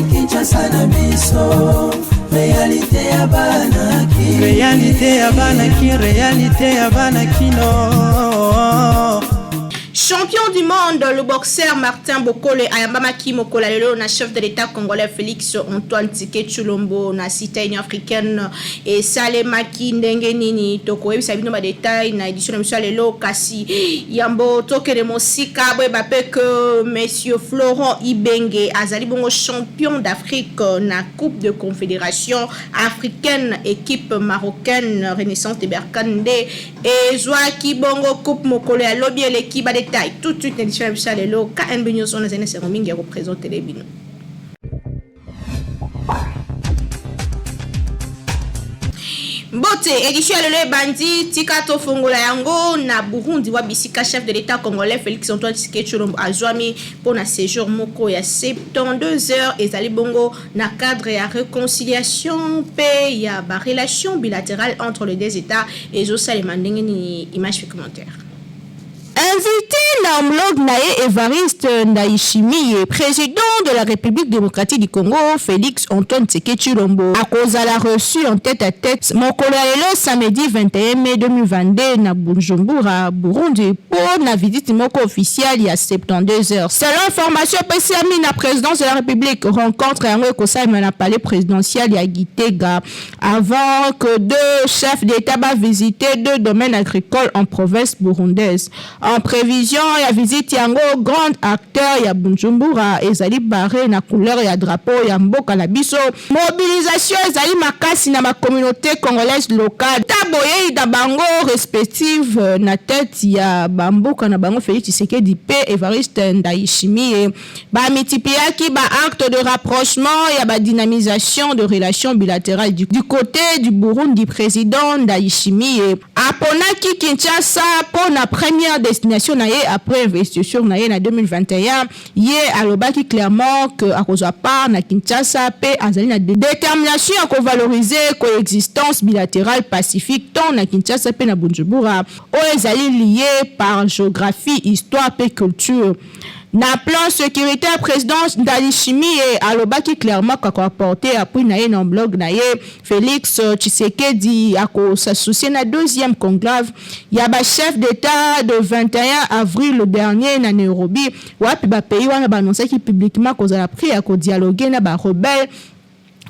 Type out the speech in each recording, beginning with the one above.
Kinshasa na biso réalité ya banaki réalité ya banakino. Champion du monde, le boxeur Martin Bokole Ayambamaki Mokola Lelo na chef de l'État congolais Félix Antoine Tshisekedi Tshilombo na cité Union africaine et Salemaki ndenge nini toko ebisa bino ba détail na édition de monsieur Lelo kasi yambo tokele mosika boye bape que monsieur Florent Ibenge azali bongo champion d'Afrique na Coupe de Confédération africaine équipe marocaine Renaissance de Berkane et Zouaki bongo Coupe Mokola ya lobby l'équipe ba détail tout de suite édition de Lelo KNB News on a zene seromingi représenter les bino. Bote édition Lelo bandi tika to fongola yango na Burundi wa bisika chef de l'État congolais Félix Antoine Tshisekedi Tshilombo azwami pour na séjour moko ya 72 heures ezali bongo na cadre ya réconciliation paix ya ba relation bilatérale entre les deux États et Zosalema ndenge ni image commentaire. Invité l'homologue Naé Évariste Ndayishimiye, président de la République démocratique du Congo, Félix Antoine Tshisekedi Tshilombo, à cause à la reçu en tête à tête, Mokolo Lelo samedi 21 mai 2022 na Bujumbura, Burundi, pour la visite moko officielle il y a 72 heures. Selon information PCMI, la présidence de la République rencontre un recossage dans la palais présidentiel à Gitega, avant que deux chefs d'État va visiter deux domaines agricoles en province burundaise. En prévision, la visite yango grand acteur ya Bujumbura ezali barré na couleur ya drapeau ya mboka na biso. Mobilisation ezali makasi na ma communauté congolaise locale. Taboye da bango respective na tête ya bamboka na bango Félix Tshisekedi pe Évariste Ndayishimiye. Ba multipliaki ba acte de rapprochement ya ba dynamisation de relations bilatérales du côté du Burundi président Ndayishimiye. Aponaki Kinshasa pour la première destination naie après investiture naie en 2021 yé alobaki clairement que à cause part na Kinshasa pe azali na détermination à valoriser coexistence bilatérale pacifique tant na Kinshasa pe na Bujumbura o ezali lié par géographie, histoire pe culture. Na plan sécuritaire, président Ndayishimiye alobaki clairement qu'à apporter appui naie dans blog naie Félix Tshisekedi ako s'associer na deuxième conclave ya ba chef d'état de 21 avril dernier na Nairobi wapi ba pays wana ba annoncer publiquement qu'on a pris à dialoguer na ba rebelle.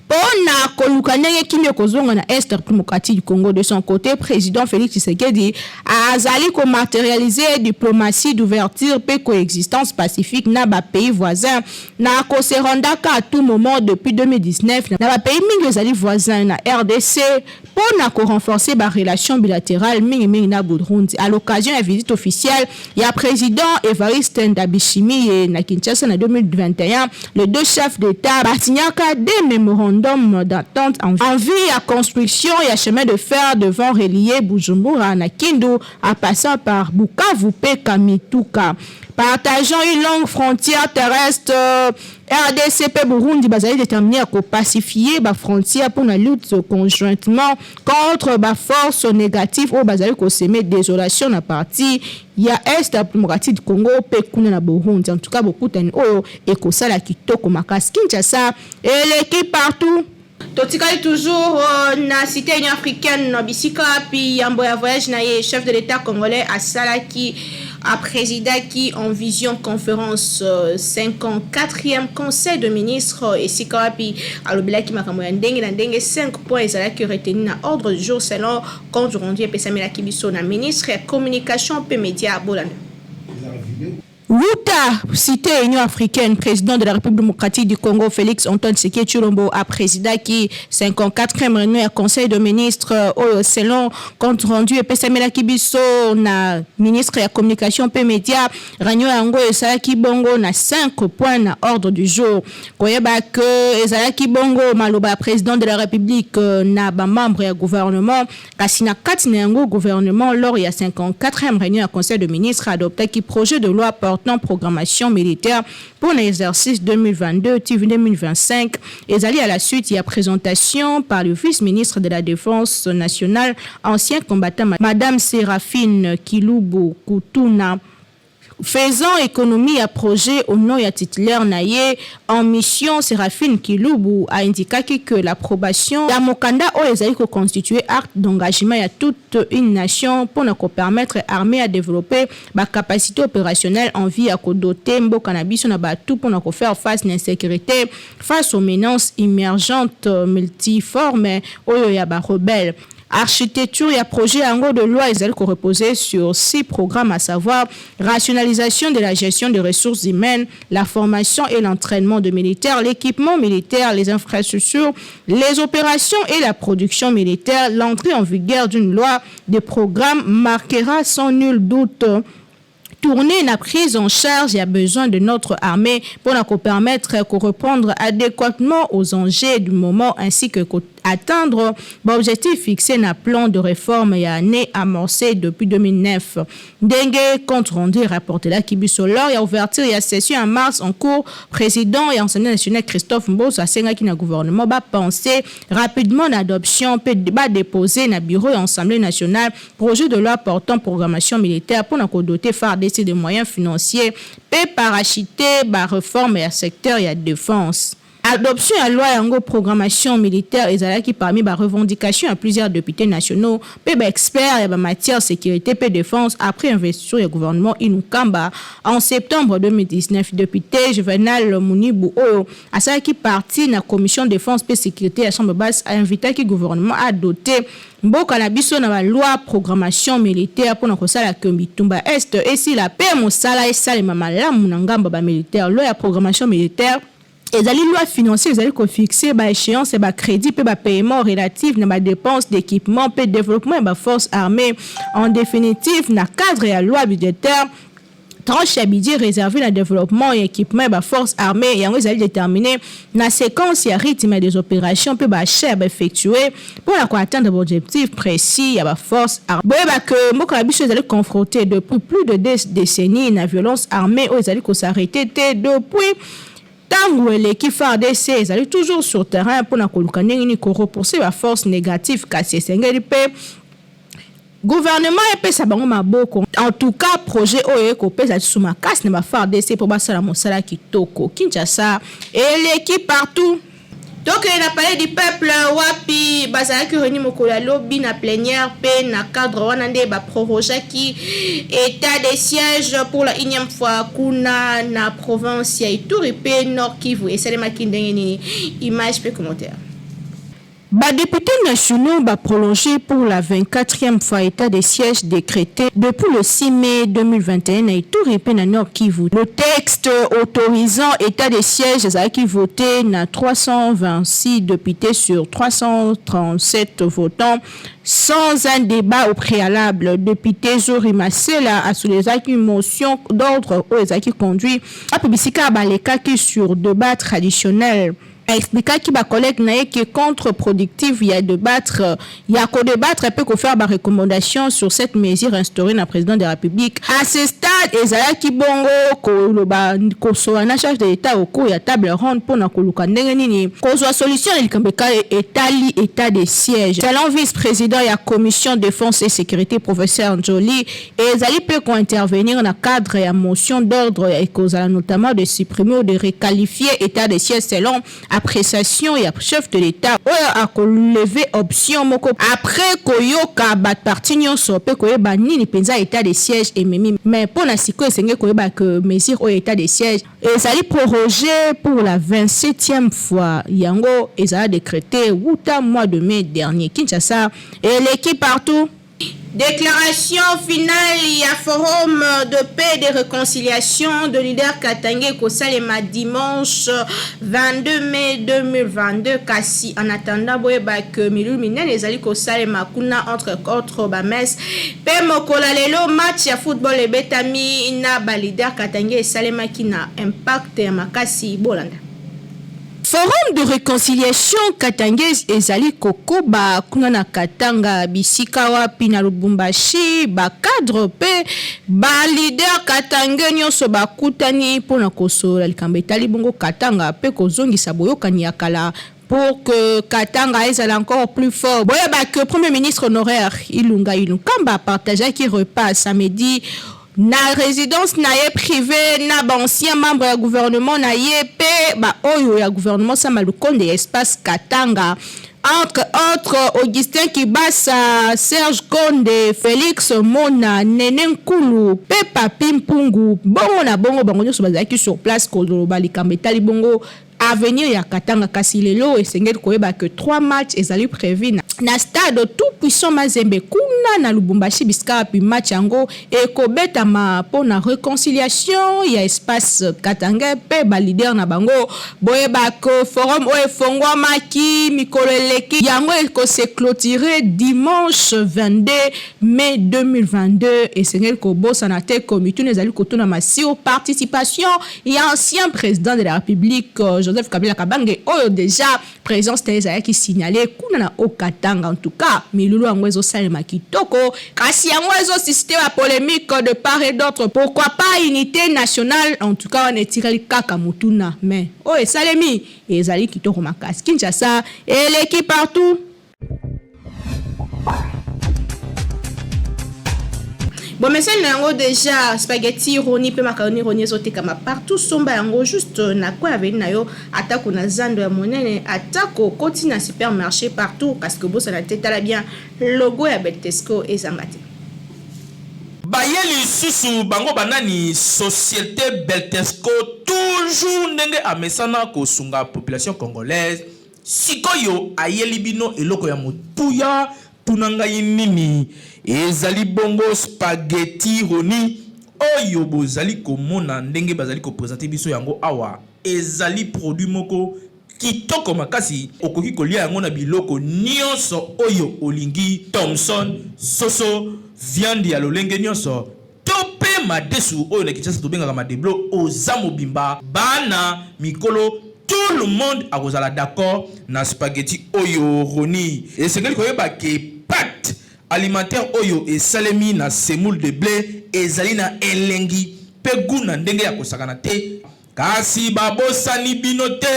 Pona kolukanyenge kimyo kozonga na Est démocratique du Congo. De son côté, président Félix Tshisekedi a azali ko matérialiser diplomatie d'ouverture pe coexistence pacifique na ba pays voisins na ko se rondaka à tout moment depuis 2019 na ba pays mingi ezali voisins na RDC pona ko renforcer ba relation bilatérale mingi na Burundi. À l'occasion de la visite officielle, il y a président Évariste Ndayishimiye na Kinshasa en 2021, les deux chefs d'État batignaka des mémorandums d'attente en vue à construction et à chemin de fer devant relier Bujumbura na Kindu à passant par Bukavu pe Kamituka. Partageant une longue frontière terrestre, RDC pe Burundi bazali déterminé à pacifier ba frontière pour la lutte conjointement contre ba force négative ou bazali ko semer désolation na partie ya Est démocratique du Congo pe kuna na Burundi. En tout cas beaucoup tani oyo ekosala kitoko makasi Kinshasa et l'équipe partout. Totikali toujours na cité Union africaine bisika pi yambo ya voyage na ye chef de l'État congolais Asalaki a présidé qui en vision conférence 54e conseil de ministres et sikapi alobelaki makambo ya ndenge na ndenge 5 points ezalaki retenu na ordre du jour selon compte rendu epesamela kibiso na ministre ya communication pe média bolanda. Wuta, cité Union africaine, président de la République démocratique du Congo, Félix Antoine Tshisekedi Tshilombo, a présidé qui 54e réunion du conseil de ministres selon compte rendu et Pesamela Kibiso na ministre de la communication et médias réunion yango esalaki bongo na 5 points na ordre du jour. Koyeba que esalaki bongo maloba président de la République na ba membre ya gouvernement kasi na kati na yango gouvernement lors ya 54e réunion du conseil de ministres adopté qui projet de loi portant portant programmation militaire pour l'exercice 2022-2025. Et allés à la suite, il y a présentation par le vice-ministre de la Défense nationale, ancien combattant, Madame Séraphine Kilubu Kutuna. Faisant économie à projet au nom et titulaire naïe en mission, Séraphine Kilubu a indiqué que l'approbation de Mokanda Oezali constitue acte d'engagement à toute une nation pour nous permettre l'armée à développer la capacité opérationnelle en vie à doter Mbo cannabis na tout pour nous faire face à l'insécurité, face aux menaces émergentes multiformes au yaba rebelles. Architecture et projet en de loi ils reposer sur 6 programmes, à savoir rationalisation de la gestion des ressources humaines, la formation et l'entraînement de militaires, l'équipement militaire, les infrastructures, les opérations et la production militaire. L'entrée en vigueur d'une loi de programme marquera sans nul doute tourner la prise en charge et a besoin de notre armée pour nous permettre de répondre adéquatement aux enjeux du moment ainsi que atteindre l'objectif fixé dans le plan de réforme et année amorcé depuis 2009. Dengue compte rendu rapporté là Kibisolor et ouverture et session en mars en cours. Président et enseignant national Christophe Mboso a senga qui na gouvernement va penser rapidement l'adoption peut débat déposé na bureau et assemblée nationale projet de loi portant programmation militaire pour nous doter FARDC de moyens financiers peut parachuter la réforme et secteur et la défense. Adoption à loi et programmation militaire et qui parmi les revendications à plusieurs députés nationaux, peu experts en matière de sécurité et défense après investiture du gouvernement Inukamba en septembre 2019. Député Juvenal Mounibou à ça qui parti la commission défense et sécurité à chambre basse a invité le gouvernement à doter Mboka na biso na loi programmation militaire pour na kosala Mitumba Est et si la paix mosala et salema malamu na ngamba ba militaire loi programmation militaire et les lois financières ils allaient fixer ba échéance et ba crédit et ba paiement relatif na ba dépenses d'équipement et développement et ba force armée en définitive na cadre et la loi budgétaire tranche à budget réservé à développement et équipement et force armée et ils allaient déterminer la séquence et rythme des opérations puis ba chef effectuer pour atteindre l'objectif précis à la force armée que Mokabicho ils allaient confronter depuis plus de 2 décennies la violence armée ils allaient s'arrêter depuis tango l'équipe FARDC ils allaient toujours sur terrain pour na kolukane ni ko repousser la force négative kasi sengeli pe gouvernement et sa bango maboko en tout cas projet oye ko pesa suma kas na FARDC pour basala mosala kitoko Kinshasa et l'équipe partout. Donc il a parlé du peuple wapi bazalaki reni mokola lobby na plénière pe na cadre wana nde ba proroger qui état de siège pour la 1e fois kuna na province ya Ituri pe Nord Kivu et Salema kindenge ni image pe commentaire. Les députés nationaux va prolonger pour la 24e fois état de siège décrété depuis le 6 mai 2021 à Ituri et na Nord Kivu. Le texte autorisant état de siège qui voté na 326 députés sur 337 votants sans un débat au préalable. Le député Zori Masela a soulevé une motion d'ordre qui conduit à publiciser qui sur débat traditionnel. A expliqué que ma collègue n'a que contre-productif, il y a débattre, il y a qu'au débattre et peut faire des recommandations sur cette mesure instaurée dans le président de la République. À ce stade, ezala ki bongo ko so na charge de l'État au cours ya table ronde pour na koluka ndenge nini ko so solution il kambeka état de siège. Selon vice-président ya commission défense et sécurité professeur Jolie ezali peut intervenir dans le cadre ya motion d'ordre et causala notamment de supprimer ou de requalifier état de siège selon appréciation et chef de l'État a levé option moko après koyoka bat parti nyonso pe koyeba nini penza état de siège et mais pour na siko esenge koyeba que mesure au état de siège ezali prorogé pour la 27e fois yango ezala décrété wuta mois de mai dernier Kinshasa et l'équipe partout. Déclaration finale, il y a forum de paix et de réconciliation de leader Katangé Kosalema dimanche 22 mai 2022. Kasi en attendant, que Milou Minen les ali Kosalema kuna entre autres Bames. Pe mokola lelo match ya football et betami na ba leader Katangé Salema qui na impact makasi bolanda. Forum de réconciliation katangese ezali kokoba kuna na Katanga bisika wapi na Lubumbashi ba cadre pe ba leader Katanga nyonso bakutani pona kosola likambo etali bongo Katanga pe kozongisa boyokani ya kala pour que Katanga ezala encore plus fort. Boye ba que premier ministre honoraire Ilunga Ilunkamba partageait qui repas samedi na résidence na ye privé na ba ancien membre ya gouvernement na ye pe ba oyo ya gouvernement sama lukonde espace Katanga entre autres Augustin Kibasa, Serge Konde, Félix Mona, Nene Nkulu, pe Papi Mpungu bongo na bongo bango nyonso bazalaki sur place koloba likambo etali bongo avenir ya Katanga kasi lelo esengeli koyeba que 3 matchs ezali prévu na stade tout puissant Mazembe kuna na Lubumbashi bisika puis match yango ekobetama pona réconciliation ya espace Katanga pe ba leader na bango boyeba ko forum o efongwamaki mikolo eleki yango eko se clôturer dimanche 22 mai 2022 esengeli kobosa na te comité ezali kotuna masio participation ya ancien président de la République Joseph Kabila Kabange oyo déjà présence télé qui signalé kuna na Okatanga en tout cas milulu yango ezo salema kitoko kasi yango ezo susciter la polémique de part et d'autre pourquoi pas unité nationale en tout cas on est tiré kaka mutuna mais oyo salemi ezali kitoko makasi Kinshasa et l'équipe partout. Bon, mais c'est nango déjà spaghetti roni pe macaroni roni ezote kama partout somba yango juste na kwa avec na yo atako na zando ya monene atako koti na supermarché partout parce que bossa na tête la bien logo ya Beltesco ezangate. Bayeli susu bango banani société Beltesco toujours ndenge amesana ko sunga population congolaise sikoyo ayeli bino eloko ya motuya tunanga nini ezali bongo spaghetti roni oyo bozali komona ndenge bazali ko présenter biso yango awa ezali produit moko kitoko makasi okoki kolia yango na biloko nyonso oyo olingi Thomson soso viande ya lolenge nyonso tope madesu oyo na Kinshasa tobengaka madeblo oza mobimba bana mikolo tout le monde a kozala d'accord na spaghetti oyo roni esengeli koyeba ke pâte alimentaire oyo esalemi na semoule de blé ezali na elengi pe guna ndenge ya kosakana te kasi babosani bino te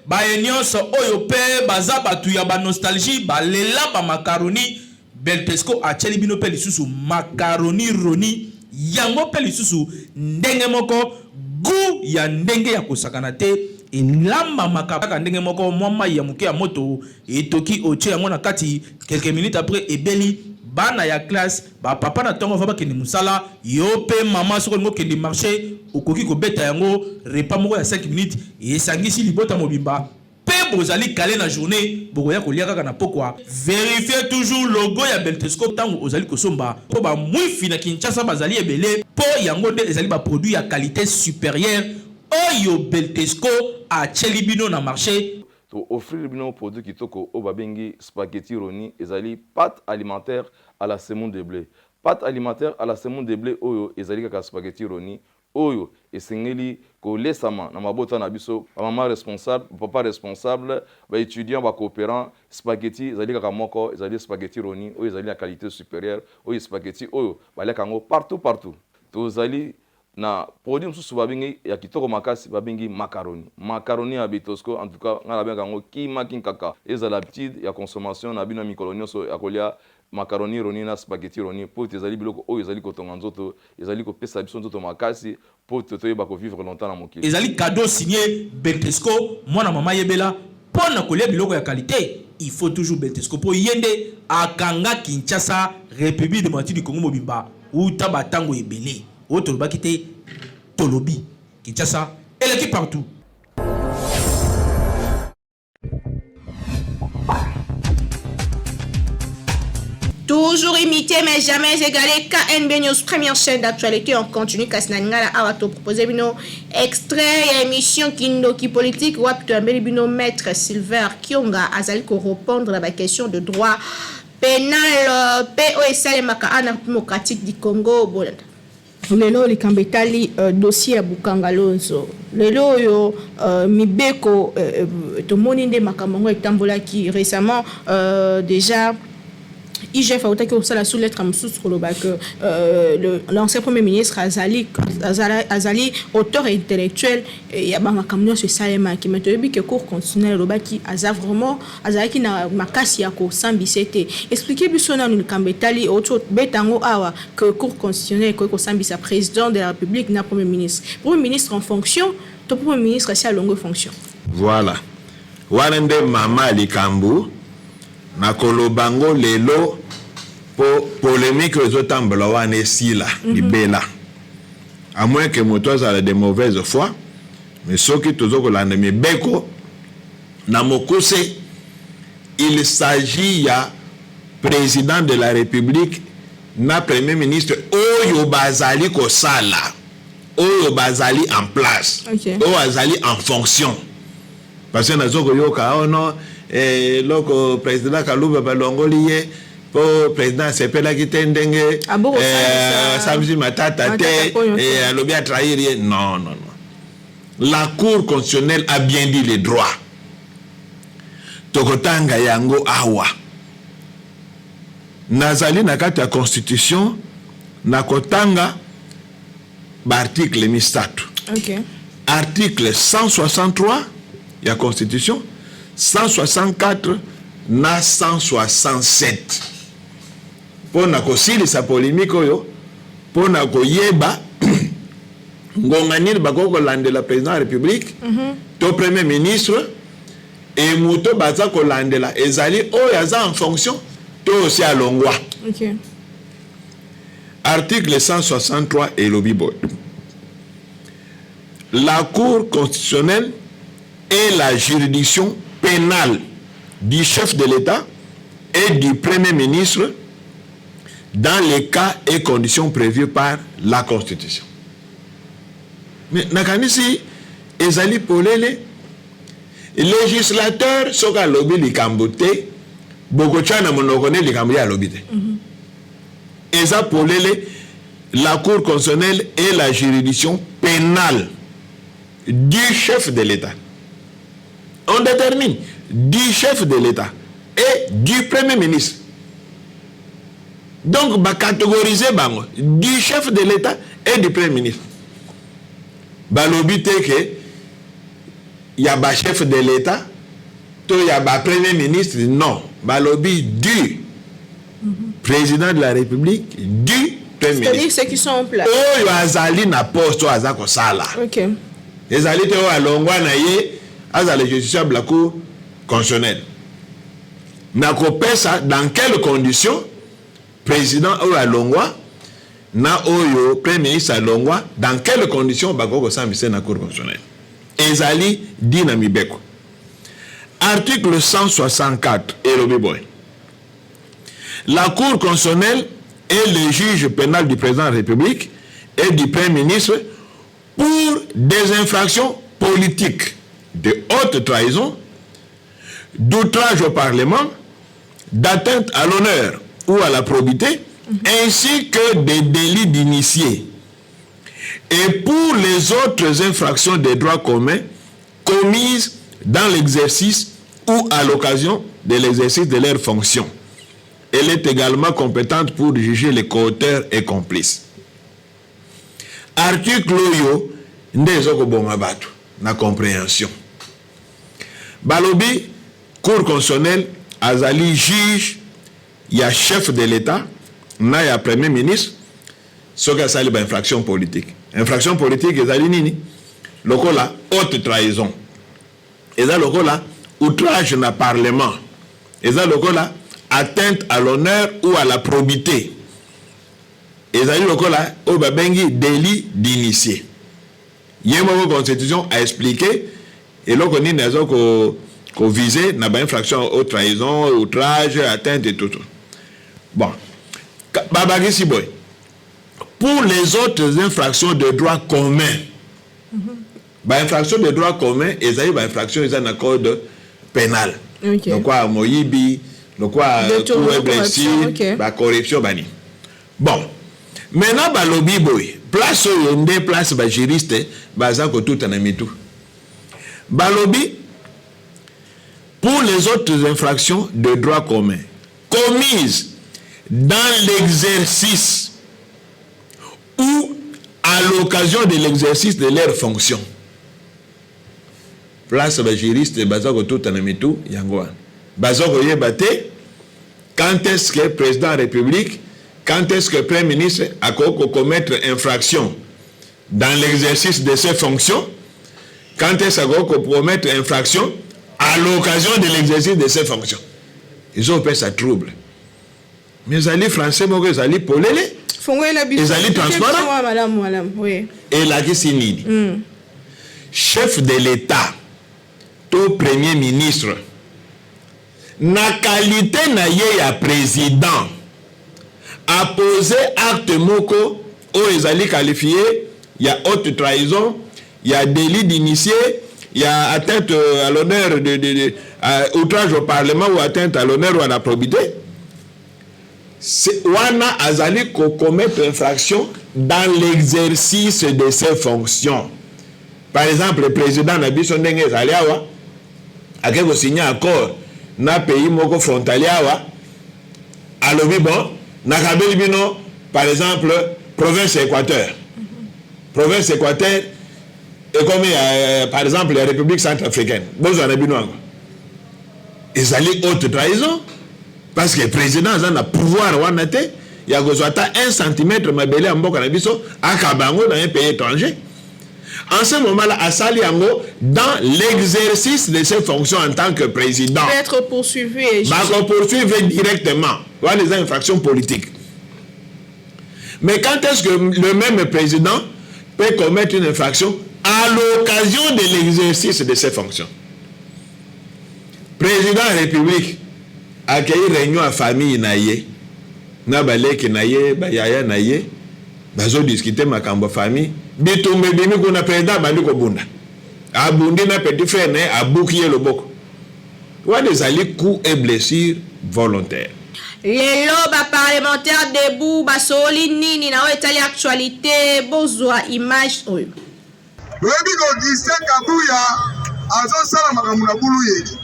baye nyonso oyo pe baza batu ya ba nostalgie balela ba macaroni Beltesco acheli bino pe lisusu macaroni roni yango pe lisusu ndenge moko gu ya ndenge ya kosakana te elamba makaka ndenge moko mwa ya muke ya moto etoki oche yango na kati quelques minutes après ebeli bana ya classe ba papa na tongo va bakende musala yo pe mama soko ngo kende marché okoki ko beta yango repas moko ya 5 minutes esangisi libota mobimba pe bozali calé na journée bokoya kolia kaka na pokwa vérifiez toujours logo ya Beltesco tango ozali kosomba po ba mwifi na Kinshasa bazali ebele po yango nde ezali ba produit ya qualité supérieure oyo Beltesco a chelibino na marché to offrir bino produit kitoko o babengi spaghetti roni ezali pâte alimentaire à la semoule de blé. Pâte alimentaire à la semoule de blé oyo ezali kaka spaghetti roni oyo esengeli ko lesama na mabota na biso ba maman responsable papa responsable ba étudiant ba coopérant spaghetti ezali kaka moko ezali spaghetti roni oyo ezali la qualité supérieure oyo spaghetti oyo baleka ngo partout to zali na produit mususu babengi ya kitoko makasi babengi macaroni ya Beltesco en tout cas ngala benga ngo kima kinkaka ezala petite ya consommation na bino mikolo nyonso ya kolia macaroni roni na spaghetti roni po ezali biloko oyo ezali kotonga nzoto ezali kopesa biso nzoto makasi po toyeba ko vivre longtemps na mokili ezali cadeau signé Beltesco mwana mama yebela pona kolia biloko ya qualité il faut toujours Beltesco po yende akanga Kinshasa République démocratique du Congo mobimba uta batango ebele autre bakite tolobi Kinshasa et l'équipe partout. Toujours imité mais jamais égalé. KNB News, première chaîne d'actualité. On continue. Kasnangala Awato proposer bino extrait et émission Kindoki politique. Wapto ambeli bino maître Silver Kionga azali ko répondre à la question de droit pénal POSL Maka démocratique du Congo. lelo likambo etali dossier ya Bukanga Lonzo lelo oyo mibeko tomoni nde makambo ngo etambolaki récemment déjà IGF a autaki osala sous lettre mosusu koloba que l'ancien premier ministre azali auteur intellectuel ya bamakambo nyonso esalemaki mais toyebi ke cour constitutionnelle elobaki aza vraiment azalaki na makasi ya kosambisa te. Expliquez biso nanu likambo etali betango awa que cour constitutionnelle ekoki kosambisa président de la République na premier ministre en fonction to premier ministre asi alongo fonction. Voilà wana nde mama likambo na kolobango lelo po polémique ezotambola wana esila libela à moins que moto azala de mauvaise foi mais soki tozokolanda mibeko na mokuse il s'agit ya président de la République na premier ministre oyo bazali kosala oyo bazali en place oyo bazali en fonction parce que nazoko yoka ono loko président Kaluba balongoli ye po président sepelaki te ndenge samisi matata te alobi a trahir ye. Non. La Cour constitutionnelle a bien dit les droits. Tokotanga yango awa nazali na kati ya constitution nakotanga article mistatu. Article 163 ya constitution, 164 na 167 pona kosilisa polémique oyo pona koyeba ngonganir bakoko landela président de la République to premier ministre et muto baza ko landela ezali oyo aza en fonction to aussi alongwa. Article 163 et le Bible. La Cour constitutionnelle est la juridiction pénale du chef de l'État et du Premier ministre dans les cas et conditions prévus par la Constitution. Mais nakanisi ezali polele législateur soka lobi likambote bokochana monokone likambo ya lobite. Eza polele la Cour constitutionnelle est la juridiction pénale du chef de l'État. On détermine du chef de l'État et du Premier ministre. Donc, bah, catégoriser bango du chef de l'État et du Premier ministre. Bah, l'obité que y a ba chef de l'État, to y a ba Premier ministre, non. Bah, l'obité du président de la République, du Premier ministre. C'est-à-dire ceux qui sont en place. Oh, y a azali na poste ou azako sala. Ok. Les alliés te alongwa na ye azali justiciable la Cour constitutionnelle. Na kopesa dans quelles conditions président ou alongwa na oyo premier ministre alongwa dans quelles conditions bakoko sambise na Cour constitutionnelle. Ezali dina mibeko. Article 164 et boy. La Cour constitutionnelle est le juge pénal du président de la République et du Premier ministre pour des infractions politiques de haute trahison, d'outrage au Parlement, d'atteinte à l'honneur ou à la probité, ainsi que des délits d'initié. Et pour les autres infractions des droits communs commises dans l'exercice ou à l'occasion de l'exercice de leurs fonctions. Elle est également compétente pour juger les co-auteurs et complices. Article yo ndezoko bonga batu na compréhension. Balobi Cour constitutionnelle azali juge ya chef de l'État na ya premier ministre soka sali ba infraction politique. Infraction politique ezali nini? Lokola haute trahison. Eza lokola outrage na parlement. Eza lokola atteinte à l'honneur ou à la probité. Ezali lokola o babengi délit d'initié. Yemo constitution a expliqué et loko ni nazo ko viser na ba infraction haute trahison, outrage, atteinte et tout. Bon. Babagisi boy. Pour les autres infractions de droit commun. Ba infraction de droit commun ezali ba infraction eza na code pénal. Okay. Donc quoi moyibi, donc quoi corruption, ba corruption bani. Bon. Maintenant ba lobby boy, place oyo nde place ba juriste baza ko tout na mitu balobi pour les autres infractions de droit commun commises dans l'exercice ou à l'occasion de l'exercice de leurs fonctions. Place ba juriste baza ko tout na mitu yango wana baza ko yebate quand est-ce que président de la République, quand est-ce que le Premier ministre a commettre infraction dans l'exercice de ses fonctions, quand est-ce qu'il a commettre infraction à l'occasion de l'exercice de ses fonctions. Ils ont fait ça trouble. Mais ils allaient français, ils allaient polélé, ils allaient transparent. Et là, qu'est-ce qu'il dit? Chef de l'État, tout Premier ministre, na qualité na ye ya président a posé acte moko o ezali qualifié il y a haute trahison, il y a délit d'initié, il y a atteinte à l'honneur outrage au parlement ou atteinte à l'honneur ou à la probité. Wana azali ko commettre infraction dans l'exercice de ses fonctions. Par exemple, le président na biso ndenge ezali awa akeko signer accord na pays moko frontalier awa alobi bon nakabeli bino par exemple province Équateur et comme par exemple la République centrafricaine bozana bino anga ezali haute trahison parce que le président a pouvoir wana te ya kozwa ata 1 cm mabele ya mboka na biso akabango dans un pays étranger. En ce moment-là, Asali Yango, dans l'exercice de ses fonctions en tant que président, peut être poursuivi et poursuivre directement. Voilà les infractions politiques. Mais quand est-ce que le même président peut commettre une infraction à l'occasion de l'exercice de ses fonctions? Président de la République a accueilli réunion à famille naïe, Nabalek naïe, Bayaya naïe, bazo discuter ma cambo famille. Bitumbe bimi kuna président bandi ko bunda abundi na petit frère ne abukiye loboko wa des ali coups et blessures volontaires. Les lobes parlementaires debout basoli nini na etali actualité bozwa image oyo lobi ko Justin Kabuya azo sala makambo na bulu yeki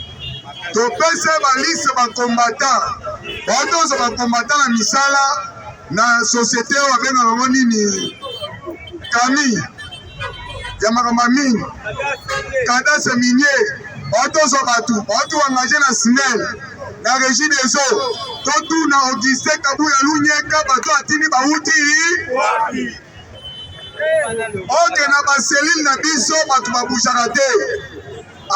to pese ba liste ba combattant bato ba combattant na misala na société wa benga ngo nini Camille, Yamakama Ming, Kadase Minier, Otoso Batu, Oto engagé na SNEL, la régie des eaux, Totou na Augustin Kabuya Lunyeka, Bato Atini Bauti, Oke na Baseline na biso, Batu Baboucharate,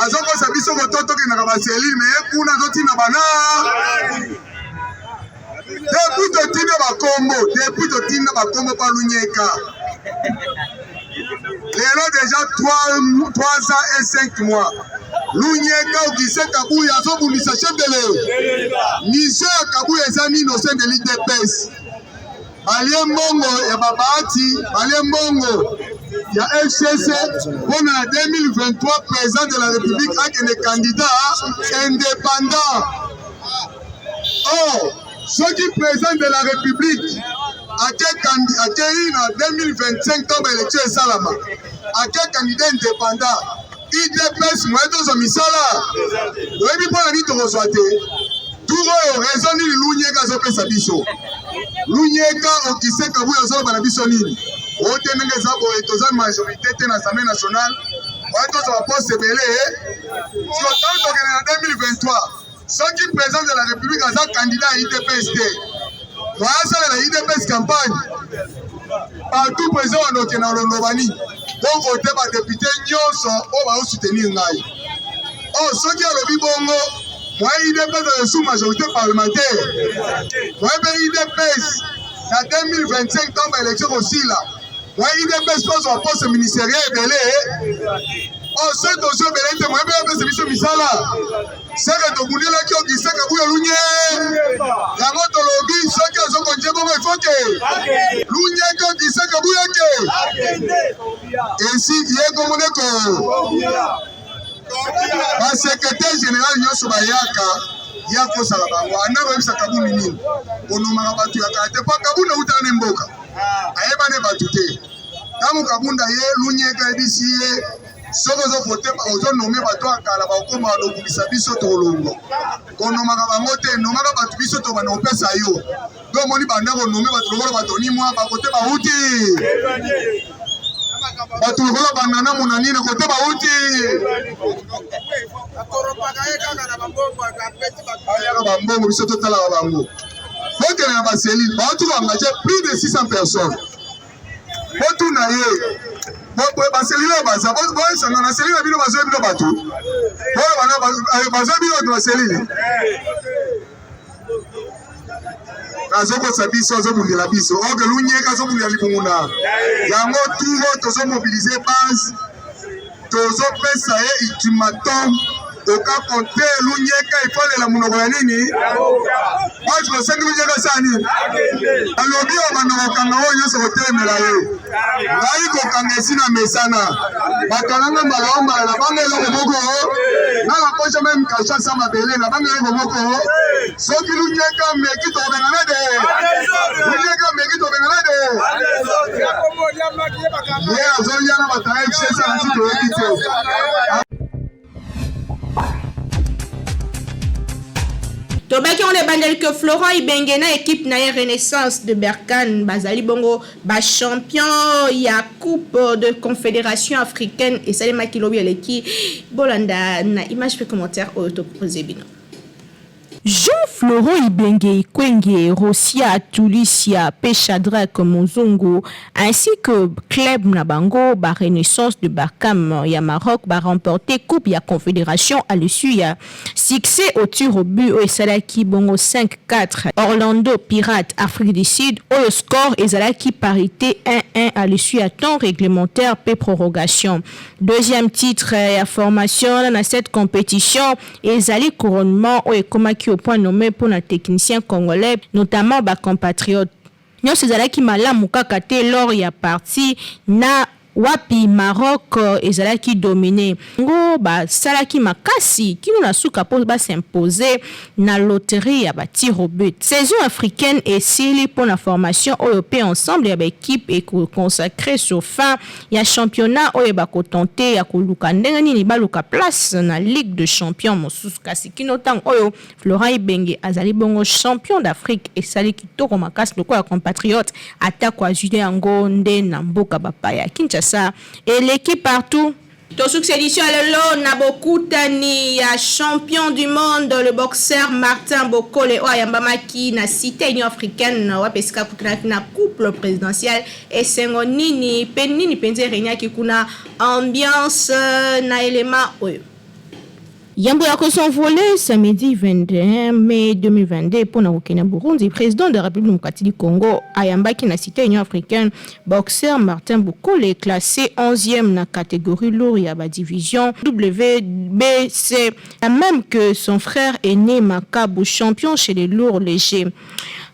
Azoko Sabiso Bototo ki na Baseline, mais Kuna Zoti na Bana. Depuis Totine Bakombo par Lunyeka. Les lots déjà 3 ans et 5 mois. Lunyeka Augustin Kabuya Zobulisa chef de l'eau. Mission Kabuya Zani au sein de l'IDPS. Balien Mongo ya Babati, Balien Mongo ya FCC pour la 2023 président de la République avec des candidats indépendants. Oh, ceux qui président de la République à quel en 2025 tombe élection et Salama à quel candidat indépendant IDPS moyeto zo misala lobi pona ni to soate turo raison ni Lunyeka zo pesa biso Lunyeka Augustin Kabuya zo bana biso nini o tenenge za bo etoza majorité te na Assemblée nationale moyeto zo poste belé sur tant en 2023 ceux qui président de la République as un candidat à IDPS voilà la IDPS campagne partout président en Okena Londobani pour voter par député Nyonso on va soutenir Ngai. Oh ceux qui ont le bongo moi IDPS est sous majorité parlementaire moi IDPS en 2025 tombe élection aussi là moi IDPS pose un poste ministériel belé oh ceux dossiers belé moi IDPS c'est biso misala c'est que to bunela ki Augustin Kabuya Lunye yango to lobi ceux qui ont konje bongo il faut que Lunye ki Augustin Kabuya ke ainsi yé komoneko ba secrétaire général Nyonso Bayaka ya ko sala bango ana ba bisa Kabuya nini onoma bato ya kate pa Kabuya utana mboka ayeba ne batu te Tamu kabunda ye lunyeka ebisi ye soko zo vote ozo nommer bato akala ba okoma lokubisa biso tolongo konomaka bango te nomaka bato biso to bana opesa yo do moni banda ko nommer bato lokola bato ni mwa ba kote ba uti bato lokola banana monani na kote ba uti bambongo biso totala bango bokele na baselile baotu bangaje plus de 600 personnes botu na ye baselile baza boesanga na selile bino bazoye bino bato bazoye bino bato baselile azokosa biso azobundela biso oke lunyeka azobundela libunguna yango turo tozomobilize base tozopesa ye ultimatum oka konte lunyeka ifolela munoko ya nini batu basengi lunyeka sani alobi obanda kokanga oyo nyonso kotelemela ye ngai kokanga esi na mesana bakanganga mbala na banga eloko moko nanga kocha meme kashasa mabele na banga eloko moko soki lunyeka meki tobengana de lunyeka meki tobengana de ye azolia na bataya chesa na nsi toyebi te. Tobaki on bandel que Florent Ibengena équipe na Renaissance de Berkane bazali bongo ba champion ya coupe de confédération africaine et Salema Kilobi eleki bolanda na image pe commentaire auto proposé bino. Jean-Florent Ibenge Ikwenge, Rosia Tulicia, Pechadrak Mozongo, ainsi que Club Nabango, ba Renaissance de Barkam, ya Maroc, ba remporté Coupe ya Confédération à l'issue ya succès au tir au but au Salaki Bongo 5-4, Orlando Pirates, Afrique du Sud, au score et Zalaki parité 1-1 à l'issue à temps réglementaire P prorogation. Deuxième titre ya formation dans cette compétition et Zali couronnement au Ekomaki au point nommé pour un technicien congolais, notamment ba compatriote. Nous c'est malamu kaka te lors ya parti na wapi Maroc ezalaki dominé ngo ba salaki makasi kino na suka po ba s'imposer na loterie ya ba tir au but. Saison africaine et sili pour la formation OEP ensemble ya ba équipe et consacré sur fin ya championnat oyo ba ko tenter ya ko luka ndenge nini ba luka place na Ligue de Champions mosusu kasi kino tang oyo Florent Ibenge azali bongo champion d'Afrique et sali kitoko makasi loko ya compatriote attaque wa Julien Ngonde na mboka bapaya Kinshasa et l'équipe partout. Ton succès édition alelo na bokutani ya champion du monde le boxeur Martin Bokole oyambamaki na cité union africaine wa pesika kutana na couple présidentiel et sengo nini penini penze renyaki kuna ambiance na élément oyo. Yambo ya s'envolé samedi 21 mai 2022 pour na Kenya Burundi, président de la République démocratique du Congo, ayambaki na cité union africaine, boxeur Martin Bokole classé 11e na catégorie lourd ya ba division WBC, même que son frère aîné Makabu, champion chez les lourds légers.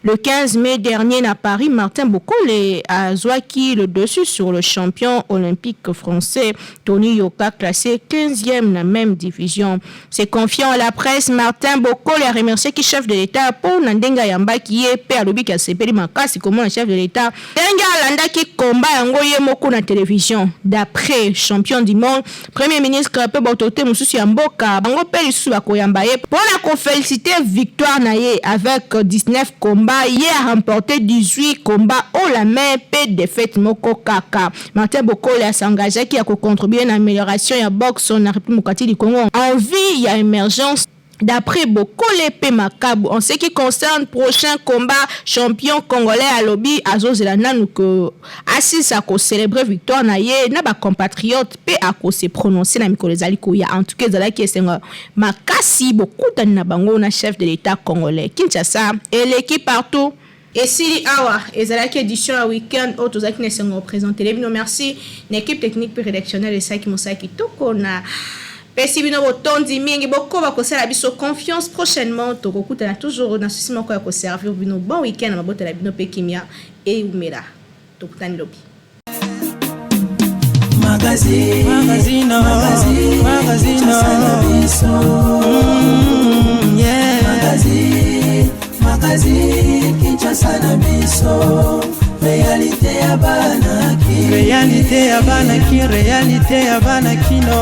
Le 15 mai dernier à Paris, Martin Bokole a zouaki le dessus sur le champion olympique français Tony Yoka, classé 15e dans la même division. C'est confiant à la presse, Martin Bokole a remercié qui chef de l'État pour Nandenga Yamba qui est père Lobi qui a sepeli makasi comme un chef de l'État. Denga Landa qui combat Ngoye Moko na télévision. D'après champion du monde, premier ministre Pe Botote Mususu Yamboka, Bango Pe Lisusu Bakoyambaye pour la féliciter victoire naye avec 19 combats. Hier a remporté 18 combats au la main, peu de défaite moko kaka. Martin Bokole a s'engagé qui a contribué à l'amélioration de la boxe en République démocratique du Congo. En vie, il y a émergence. D'après Bokole P Makabu, en ce qui concerne prochain combat champion congolais à lobby Azozelana nous que assis à ko célébrer victoire na ye na ba compatriote P a ko se prononcer na mikolo zaliko ya en tout cas zala ki senga makasi beaucoup na bango na chef de l'État congolais Kinshasa et l'équipe partout. Et si awa ezalaki édition à week-end auto zaki ne sengo présenter les merci l'équipe technique et rédactionnelle et ça qui mosaki toko na Pesi bino botondi mingi boko ba kosala biso confiance prochainement tokokutana toujours na souci moko ya ko servir bino bon week-end na mabota la bino pe kimia et umela tokutani lobi magazine yeah magazine pasa na biso réalité ya banaki réalité ya banaki réalité ya banakino